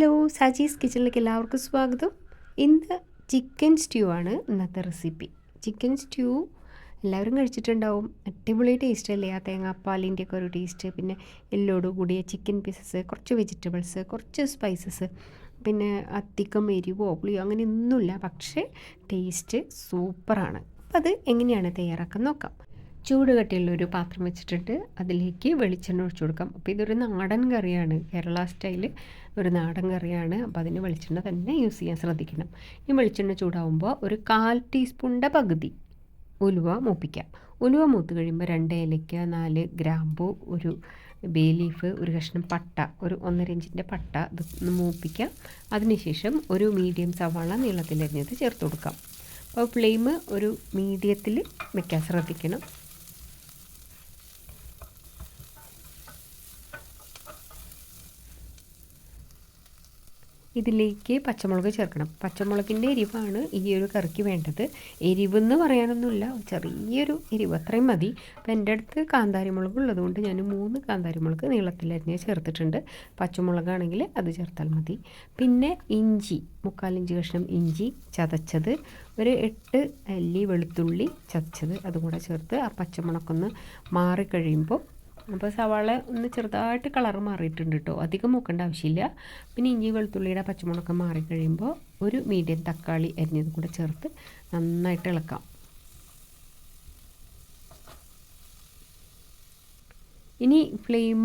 Hello, Saji's കിച്ചണിലേക്ക് എല്ലാവർക്കും സ്വാഗതം. ഇന്ന് ചിക്കൻ സ്റ്റ്യൂ ആണ് ഇന്നത്തെ റെസിപ്പി. ചിക്കൻ സ്റ്റ്യൂ എല്ലാവരും കഴിച്ചിട്ടുണ്ടാവും. അടിപൊളി ടേസ്റ്റ് അല്ലേ? ആ തേങ്ങാപ്പാലിൻ്റെയൊക്കെ ഒരു ടേസ്റ്റ്, പിന്നെ എല്ലോട് കൂടിയ ചിക്കൻ പീസസ്, കുറച്ച് വെജിറ്റബിൾസ്, കുറച്ച് സ്പൈസസ്, പിന്നെ അധികം എരിവോ പുളിയോ അങ്ങനെയൊന്നുമില്ല. പക്ഷേ ടേസ്റ്റ് സൂപ്പറാണ്. അപ്പോൾ അത് എങ്ങനെയാണ് തയ്യാറാക്കാൻ നോക്കാം. ചൂട് കട്ടിയുള്ളൊരു പാത്രം വെച്ചിട്ടുണ്ട്. അതിലേക്ക് വെളിച്ചെണ്ണ ഒഴിച്ചു കൊടുക്കാം. അപ്പോൾ ഇതൊരു നാടൻ കറിയാണ്, കേരള സ്റ്റൈൽ ഒരു നാടൻ കറിയാണ്. അപ്പോൾ അതിന് വെളിച്ചെണ്ണ തന്നെ യൂസ് ചെയ്യാൻ ശ്രദ്ധിക്കണം. ഈ വെളിച്ചെണ്ണ ചൂടാവുമ്പോൾ ഒരു 1/4 ടീസ്പൂണിൻ്റെ പകുതി ഉലുവ മൂപ്പിക്കാം. ഉലുവ മൂത്ത് കഴിയുമ്പോൾ 2 ഏലയ്ക്ക, 4 ഗ്രാമ്പു, ഒരു ബേ ലീഫ്, ഒരു കഷ്ണം പട്ട, ഒരു 1.5 ഇഞ്ചിൻ്റെ പട്ട ഇത് മൂപ്പിക്കാം. അതിനുശേഷം ഒരു മീഡിയം സവാള നീളത്തിലരിഞ്ഞത് ചേർത്ത് കൊടുക്കാം. അപ്പോൾ ഫ്ലെയിം ഒരു മീഡിയത്തിൽ വെക്കാൻ ശ്രദ്ധിക്കണം. ഇതിലേക്ക് പച്ചമുളക് ചേർക്കണം. പച്ചമുളകിൻ്റെ എരിവാണ് ഈ ഒരു കറിക്ക് വേണ്ടത്. എരിവെന്ന് പറയാനൊന്നുമില്ല, ചെറിയൊരു എരിവ് അത്രയും മതി. അപ്പോൾ എൻ്റെ അടുത്ത് കാന്താരിമുളക് ഉള്ളതുകൊണ്ട് ഞാൻ 3 കാന്താരിമുളക് നീളത്തിലരിഞ്ഞ് ചേർത്തിട്ടുണ്ട്. പച്ചമുളകാണെങ്കിൽ അത് ചേർത്താൽ മതി. പിന്നെ ഇഞ്ചി, 3/4 ഇഞ്ച് കഷ്ണം ഇഞ്ചി ചതച്ചത്, ഒരു 8 അല്ലി വെളുത്തുള്ളി ചതച്ചത്, അതും കൂടെ ചേർത്ത് ആ പച്ചമുളകൊന്ന് മാറിക്കഴിയുമ്പോൾ, അപ്പോൾ സവാള ഒന്ന് ചെറുതായിട്ട് കളർ മാറിയിട്ടുണ്ട് കേട്ടോ, അധികം മൂക്കേണ്ട ആവശ്യമില്ല. പിന്നെ ഇഞ്ചി വെളുത്തുള്ളിയുടെ പച്ചമുളകൊക്കെ മാറിക്കഴിയുമ്പോൾ ഒരു മീഡിയം തക്കാളി അരിഞ്ഞത് കൂടെ ചേർത്ത് നന്നായിട്ട് ഇളക്കാം. ഇനി ഫ്ലെയിം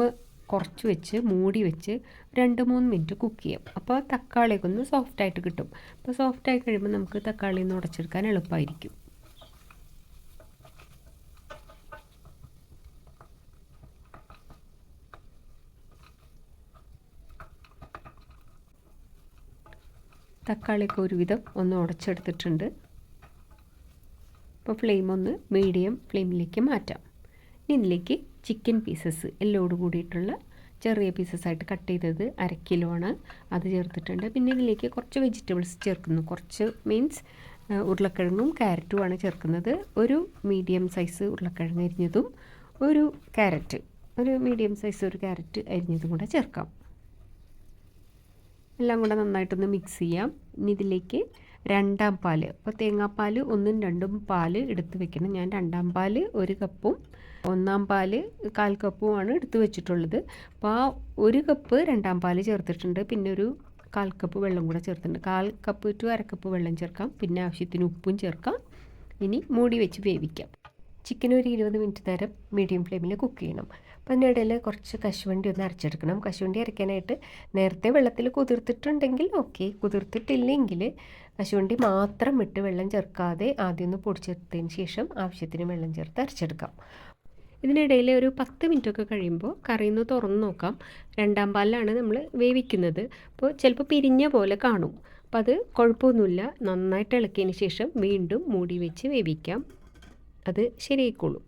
കുറച്ച് വെച്ച് മൂടി വെച്ച് 2-3 മിനിറ്റ് കുക്ക് ചെയ്യാം. അപ്പോൾ തക്കാളിയൊക്കെ ഒന്ന് സോഫ്റ്റായിട്ട് കിട്ടും. അപ്പോൾ സോഫ്റ്റായി കഴിയുമ്പോൾ നമുക്ക് തക്കാളി ഒന്ന് ഉടച്ചെടുക്കാൻ എളുപ്പമായിരിക്കും. തക്കാളിയൊക്കെ ഒരുവിധം ഒന്ന് ഉടച്ചെടുത്തിട്ടുണ്ട്. അപ്പോൾ ഫ്ലെയിം ഒന്ന് മീഡിയം ഫ്ലെയിമിലേക്ക് മാറ്റാം. ഇനി ഇതിലേക്ക് ചിക്കൻ പീസസ് എല്ലോട് കൂടിയിട്ടുള്ള ചെറിയ പീസസായിട്ട് കട്ട് ചെയ്തത് 1/2 കിലോ ആണ്, അത് ചേർത്തിട്ടുണ്ട്. പിന്നെ ഇതിലേക്ക് കുറച്ച് വെജിറ്റബിൾസ് ചേർക്കുന്നു. കുറച്ച് മീൻസ് ഉരുളക്കിഴങ്ങും ക്യാരറ്റുമാണ് ചേർക്കുന്നത്. ഒരു മീഡിയം സൈസ് ഉരുളക്കിഴങ്ങ് അരിഞ്ഞതും ഒരു ക്യാരറ്റ്, ഒരു മീഡിയം സൈസ് ഒരു ക്യാരറ്റ് അരിഞ്ഞതും കൂടെ ചേർക്കാം. എല്ലാം കൂടെ നന്നായിട്ടൊന്ന് മിക്സ് ചെയ്യാം. ഇനി ഇതിലേക്ക് 2 പാൽ, അപ്പോൾ തേങ്ങാപ്പാൽ 1ഉം 2ഉം പാൽ എടുത്ത് വെക്കണം. ഞാൻ 2 പാൽ 1 കപ്പും 1 പാൽ 1/4 കപ്പുമാണ് എടുത്ത് വെച്ചിട്ടുള്ളത്. അപ്പോൾ ആ 1 കപ്പ് 2 പാൽ ചേർത്തിട്ടുണ്ട്. പിന്നെ ഒരു 1/4 കപ്പ് വെള്ളം കൂടെ ചേർത്തിട്ടുണ്ട്. 1/4 കപ്പ് ടു 1/2 കപ്പ് വെള്ളം ചേർക്കാം. പിന്നെ ആവശ്യത്തിന് ഉപ്പും ചേർക്കാം. ഇനി മൂടി വെച്ച് വേവിക്കാം. ചിക്കൻ ഒരു 20 മിനിറ്റ് നേരം മീഡിയം ഫ്ലെയിമിൽ കുക്ക് ചെയ്യണം. അപ്പോൾ അതിനിടയിൽ കുറച്ച് കശുവണ്ടി ഒന്ന് അരച്ചെടുക്കണം. കശുവണ്ടി അരയ്ക്കാനായിട്ട് നേരത്തെ വെള്ളത്തിൽ കുതിർത്തിട്ടുണ്ടെങ്കിൽ ഓക്കെ, കുതിർത്തിട്ടില്ലെങ്കിൽ കശുവണ്ടി മാത്രം ഇട്ട് വെള്ളം ചേർക്കാതെ ആദ്യം ഒന്ന് പൊടിച്ചെടുത്തതിന് ശേഷം ആവശ്യത്തിന് വെള്ളം ചേർത്ത് അരച്ചെടുക്കാം. ഇതിനിടയിൽ ഒരു 10 മിനിറ്റൊക്കെ കഴിയുമ്പോൾ കറി ഒന്ന് തുറന്ന് നോക്കാം. 2 പാലിലാണ് നമ്മൾ വേവിക്കുന്നത്. അപ്പോൾ ചിലപ്പോൾ പിരിഞ്ഞ പോലെ കാണും. അപ്പോൾ അത് കുഴപ്പമൊന്നുമില്ല. നന്നായിട്ട് ഇളക്കിയതിന് ശേഷം വീണ്ടും മൂടി വെച്ച് വേവിക്കാം. അത് ശരിയായിക്കോളും.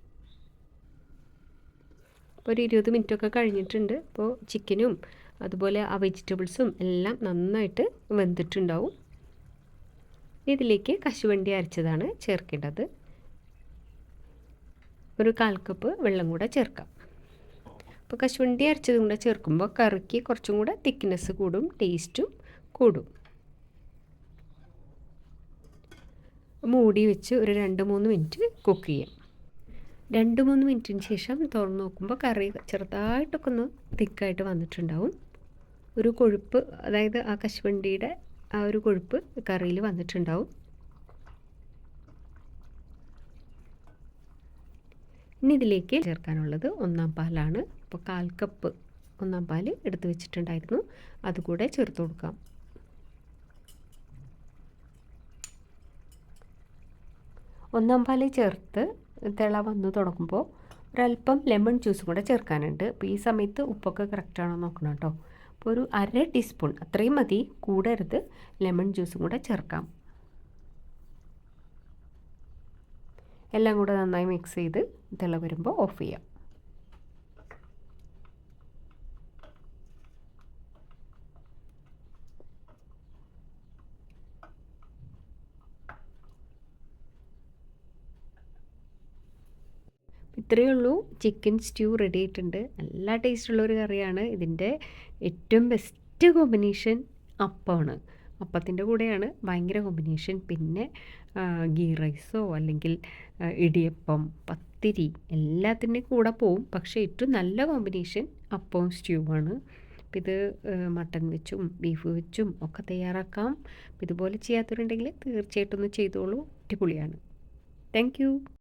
അപ്പോൾ ഒരു 20 മിനിറ്റൊക്കെ കഴിഞ്ഞിട്ടുണ്ട്. അപ്പോൾ ചിക്കനും അതുപോലെ ആ വെജിറ്റബിൾസും എല്ലാം നന്നായിട്ട് വെന്തിട്ടുണ്ടാവും. ഇതിലേക്ക് കശുവണ്ടി അരച്ചതാണ് ചേർക്കേണ്ടത്. ഒരു 1/4 കപ്പ് വെള്ളം കൂടെ ചേർക്കാം. അപ്പോൾ കശുവണ്ടി അരച്ചതും കൂടെ ചേർക്കുമ്പോൾ കറിക്ക് കുറച്ചും കൂടെ തിക്നെസ് കൂടും, ടേസ്റ്റും കൂടും. മൂടി വെച്ച് ഒരു 2-3 മിനിറ്റ് കുക്ക് ചെയ്യാം. 2-3 മിനിറ്റിന് ശേഷം തുറന്ന് നോക്കുമ്പോൾ കറി ചെറുതായിട്ടൊക്കെ ഒന്ന് തിക്കായിട്ട് വന്നിട്ടുണ്ടാവും. ഒരു കൊഴുപ്പ്, അതായത് ആ കശുവണ്ടിയുടെ ആ ഒരു കൊഴുപ്പ് കറിയിൽ വന്നിട്ടുണ്ടാവും. ഇനി ഇതിലേക്ക് ചേർക്കാനുള്ളത് 1 പാലാണ്. അപ്പോൾ 1/4 കപ്പ് 1 പാൽ എടുത്ത് വെച്ചിട്ടുണ്ടായിരുന്നു, അതുകൂടെ ചേർത്ത് കൊടുക്കാം. ഒന്നാം പാൽ ചേർത്ത് തിള വന്ന് തുടങ്ങുമ്പോൾ ഒരല്പം ലെമൺ ജ്യൂസും കൂടെ ചേർക്കാനുണ്ട്. അപ്പോൾ ഈ സമയത്ത് ഉപ്പൊക്കെ കറക്റ്റാണോ നോക്കണം കേട്ടോ. അപ്പോൾ ഒരു 1/2 ടീസ്പൂൺ അത്രയും മതി, കൂടരുത്, ലെമൺ ജ്യൂസും കൂടെ ചേർക്കാം. എല്ലാം കൂടെ നന്നായി മിക്സ് ചെയ്ത് തിള വരുമ്പോൾ ഓഫ് ചെയ്യാം. ഇത്രയേ ഉള്ളൂ, ചിക്കൻ സ്റ്റ്യൂ റെഡി ആയിട്ടുണ്ട്. നല്ല ടേസ്റ്റുള്ളൊരു കറിയാണ്. ഇതിൻ്റെ ഏറ്റവും ബെസ്റ്റ് കോമ്പിനേഷൻ അപ്പമാണ്. അപ്പത്തിൻ്റെ കൂടെയാണ് ഭയങ്കര കോമ്പിനേഷൻ. പിന്നെ ഗീ റൈസോ അല്ലെങ്കിൽ ഇടിയപ്പം, പത്തിരി എല്ലാത്തിൻ്റെയും കൂടെ പോവും. പക്ഷേ ഏറ്റവും നല്ല കോമ്പിനേഷൻ അപ്പവും സ്റ്റ്യൂവാണ്. അപ്പം ഇത് മട്ടൻ വെച്ചും ബീഫ് വെച്ചും ഒക്കെ തയ്യാറാക്കാം. അപ്പം ഇതുപോലെ ചെയ്യാത്തവരുണ്ടെങ്കിൽ തീർച്ചയായിട്ടും ഒന്ന് ചെയ്തോളൂ. അടിപൊളിയാണ്. Thank you.